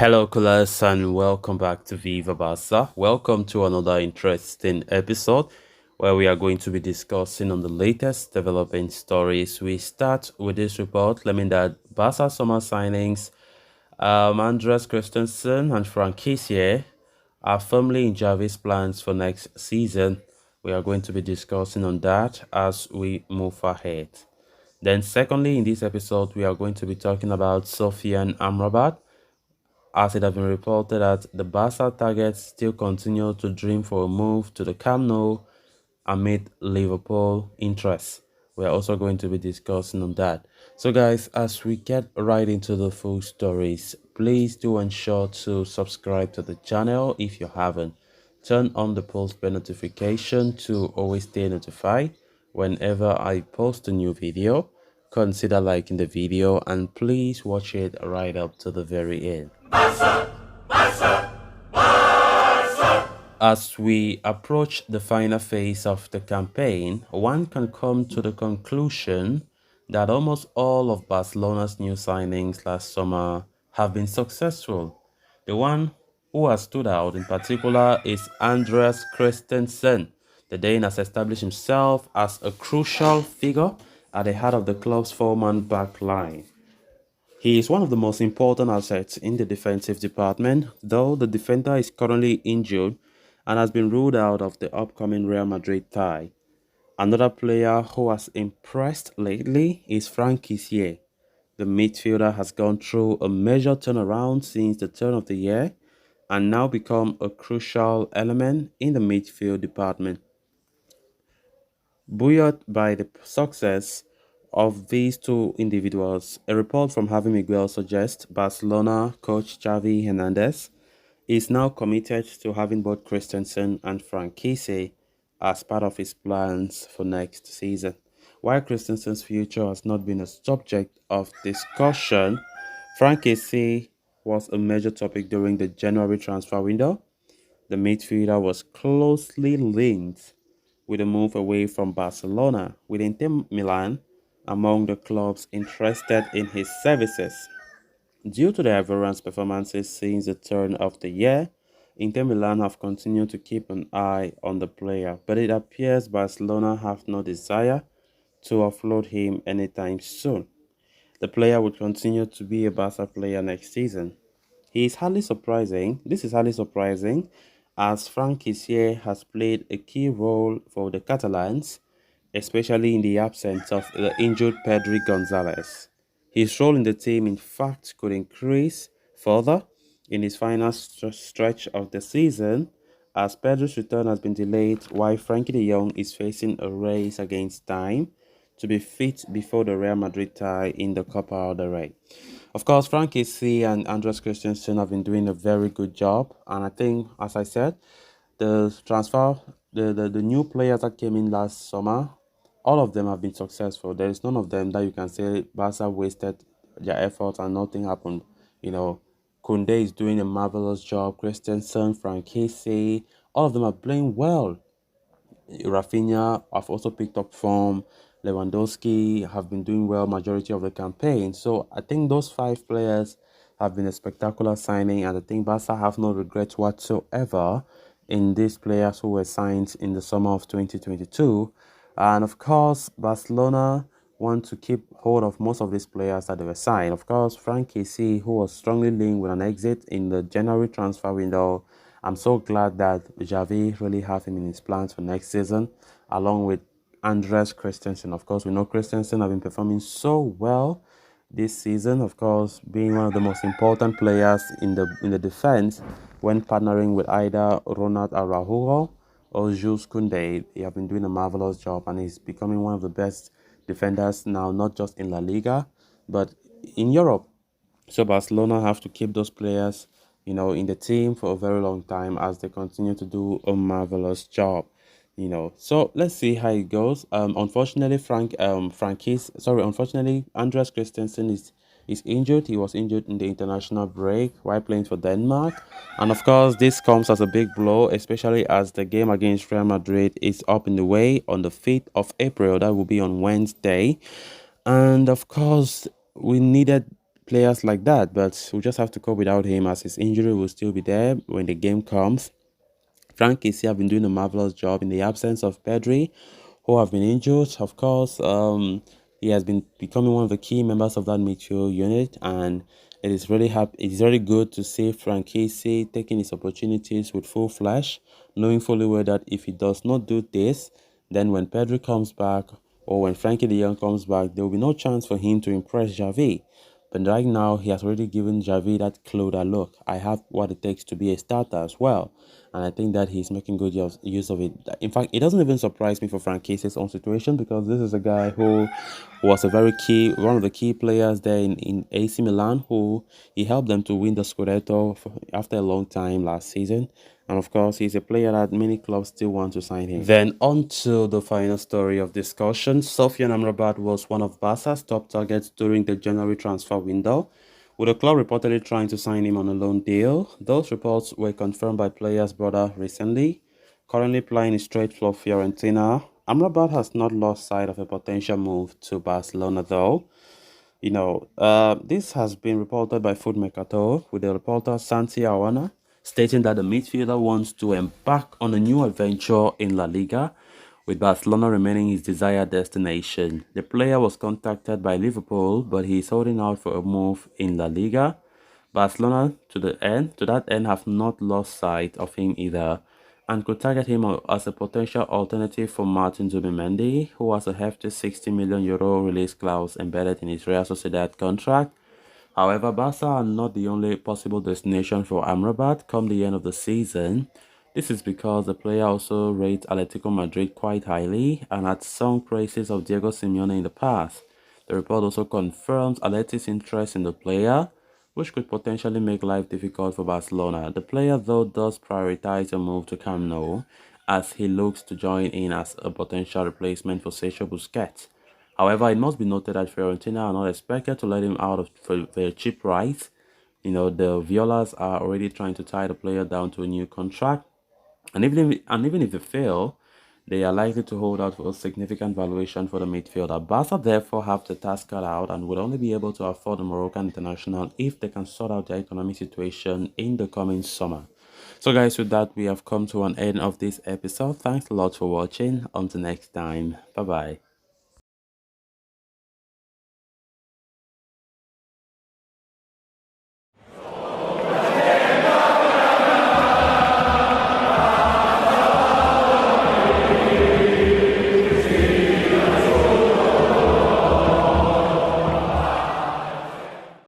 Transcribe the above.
Hello, Kulas, and welcome back to Viva Barca. Welcome to another interesting episode where we are going to be discussing on the latest developing stories. We start with this report claiming that Barca summer signings, Andres Christensen and Frank Kessie are firmly in Javi's plans for next season. We are going to be discussing on that as we move ahead. Then, secondly, in this episode, we are going to be talking about Sofyan Amrabat as it has been reported that the Barca targets still continue to dream for a move to the Camp Nou amid Liverpool interest. We are also going to be discussing on that. So guys, as we get right into the full stories, please do ensure to subscribe to the channel if you haven't. Turn on the post bell notification to always stay notified whenever I post a new video. Consider liking the video and please watch it right up to the very end. As we approach the final phase of the campaign, one can come to the conclusion that almost all of Barcelona's new signings last summer have been successful. The one who has stood out in particular is Andreas Christensen. The Dane has established himself as a crucial figure at the heart of the club's four-man back line. He is one of the most important assets in the defensive department, though the defender is currently injured and has been ruled out of the upcoming Real Madrid tie. Another player who has impressed lately is Frank Kessie. The midfielder has gone through a major turnaround since the turn of the year and now become a crucial element in the midfield department. Buoyed by the success of these two individuals, a report from Javi Miguel suggests Barcelona coach Xavi Hernandez is now committed to having both Christensen and Frank Kessie as part of his plans for next season. While Christensen's future has not been a subject of discussion, Frank Kessie was a major topic during the January transfer window. The midfielder was closely linked with a move away from Barcelona, with Inter Milan among the clubs interested in his services. Due to the Ivorian's performances since the turn of the year, Inter Milan have continued to keep an eye on the player, but it appears Barcelona have no desire to offload him anytime soon. The player will continue to be a Barca player next season. He is hardly surprising. This is hardly surprising as Frank Kessie has played a key role for the Catalans, especially in the absence of the injured Pedri Gonzalez. His role in the team, in fact, could increase further in his final stretch of the season as Pedro's return has been delayed while Frankie de Jong is facing a race against time to be fit before the Real Madrid tie in the Copa del Rey. Of course, Frank Kessie and Andres Christensen have been doing a very good job, and I think, as I said, the transfer, the new players that came in last summer, all of them have been successful. There is none of them that you can say Barca wasted their efforts and nothing happened. You know, Kunde is doing a marvelous job. Christensen, Frank Kessie, all of them are playing well. Rafinha have also picked up form. Lewandowski have been doing well majority of the campaign. So I think those five players have been a spectacular signing, and I think Barca have no regrets whatsoever in these players who were signed in the summer of 2022. And of course, Barcelona want to keep hold of most of these players that they were signed. Of course, Frank Kessie, who was strongly linked with an exit in the January transfer window. I'm so glad that Xavi really have him in his plans for next season, along with Andres Christensen. Of course, we know Christensen have been performing so well this season. Of course, being one of the most important players in the defense when partnering with either Ronald Araujo or Jules Koundé. He have been doing a marvelous job, and he's becoming one of the best defenders now, not just in La Liga, but in Europe. So Barcelona have to keep those players, in the team for a very long time as they continue to do a marvelous job. So let's see how it goes. Unfortunately, Andreas Christensen is injured. He was injured in the international break while playing for Denmark, and of course, this comes as a big blow, especially as the game against Real Madrid is up in the way on the 5th of April. That will be on Wednesday, and of course, we needed players like that, but we'll just have to cope without him as his injury will still be there when the game comes. Frank Kessie have been doing a marvelous job in the absence of Pedri, who have been injured. Of course, he has been becoming one of the key members of that midfield unit, and it is really good to see Frank Kessie taking his opportunities with full flash, knowing fully well that if he does not do this, then when Pedri comes back or when Frankie de Jong comes back, there will be no chance for him to impress Xavi. But right now, he has already given Javi that clue that look, I have what it takes to be a starter as well. And I think that he's making good use of it. In fact, it doesn't even surprise me for Frank Case's own situation because this is a guy who was a very key, one of the key players there in AC Milan, who he helped them to win the Scudetto after a long time last season. And of course, he's a player that many clubs still want to sign him. Then on to the final story of discussion. Sofyan Amrabat was one of Barca's top targets during the January transfer window, with the club reportedly trying to sign him on a loan deal. Those reports were confirmed by players' brother recently. Currently playing straight for Fiorentina, Amrabat has not lost sight of a potential move to Barcelona though. This has been reported by Food Mercato, with the reporter Santi Awana stating that the midfielder wants to embark on a new adventure in La Liga, with Barcelona remaining his desired destination. The player was contacted by Liverpool, but he is holding out for a move in La Liga. Barcelona, to that end, have not lost sight of him either, and could target him as a potential alternative for Martin Zubimendi, who has a hefty €60 million release clause embedded in his Real Sociedad contract. However, Barca are not the only possible destination for Amrabat come the end of the season. This is because the player also rates Atletico Madrid quite highly and had sung praises of Diego Simeone in the past. The report also confirms Atleti's interest in the player, which could potentially make life difficult for Barcelona. The player, though, does prioritize a move to Camp Nou, as he looks to join in as a potential replacement for Sergio Busquets. However, it must be noted that Fiorentina are not expected to let him out for a cheap price. The Violas are already trying to tie the player down to a new contract, and even if they fail, they are likely to hold out for a significant valuation for the midfielder. Barca therefore have the task cut out and would only be able to afford the Moroccan international if they can sort out their economic situation in the coming summer. So guys, with that, we have come to an end of this episode. Thanks a lot for watching. Until next time, bye bye.